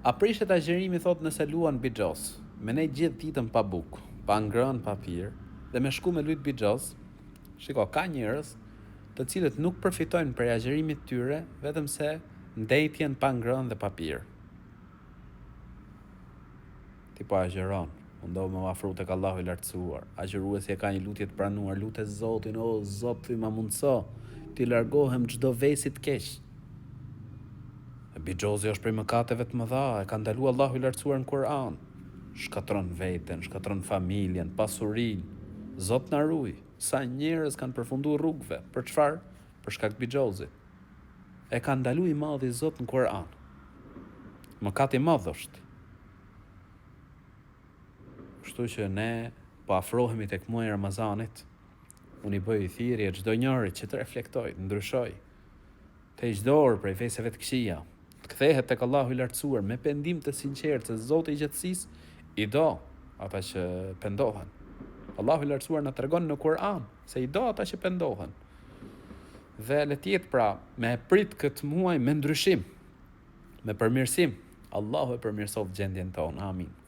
A prishet agjerimi, thot, nëse luan bixhoz, me ne gjithë ditën pa buk, pa ngrënë, pa pirë, dhe me shku me lujt bixhoz. Shiko, ka njerëz të cilët nuk përfitojnë për agjerimit tyre vetëm se ndejtjen pa ngrënë dhe pa pirë. Ti po agjeron, mundohu me afru tek Allahu i lartësuar. Agjeruesi e ka një lutje të pranuar, lutet Zotin, o Zot, thy ma mundso, ti largohem çdo vesi të keq. Bixhozi është prej mëkateve të mëdha, e ka ndalu Allahu i lartësuar në Kur'an. Shkatron veten, shkatron familjen, pasurinë. Zot na ruaj. Sa njerëz kanë përfunduar rrugëve, për çfarë? Për shkak të bixhozit. E ka ndalu i madhi Zot në Kur'an. Mëkat i madh është. Kështu që ne po afrohemi tek muaji i Ramazanit. Unë i bëj thirrje çdo njeri që të reflektojë, të ndryshojë. Të heqë dorë prej veseve të këqija, të kthehet tek Allahu i lartësuar me pendim të sinqertë, se Zoti i gjatësisë i do ata që pendohen. Allahu i lartësuar na tregon në Kur'an se i do ata që pendohen. Dhe le të jetë pra me prit këtë muaj me ndryshim, me përmirësim. Allahu e përmirësoft gjendjen tonë. Amin.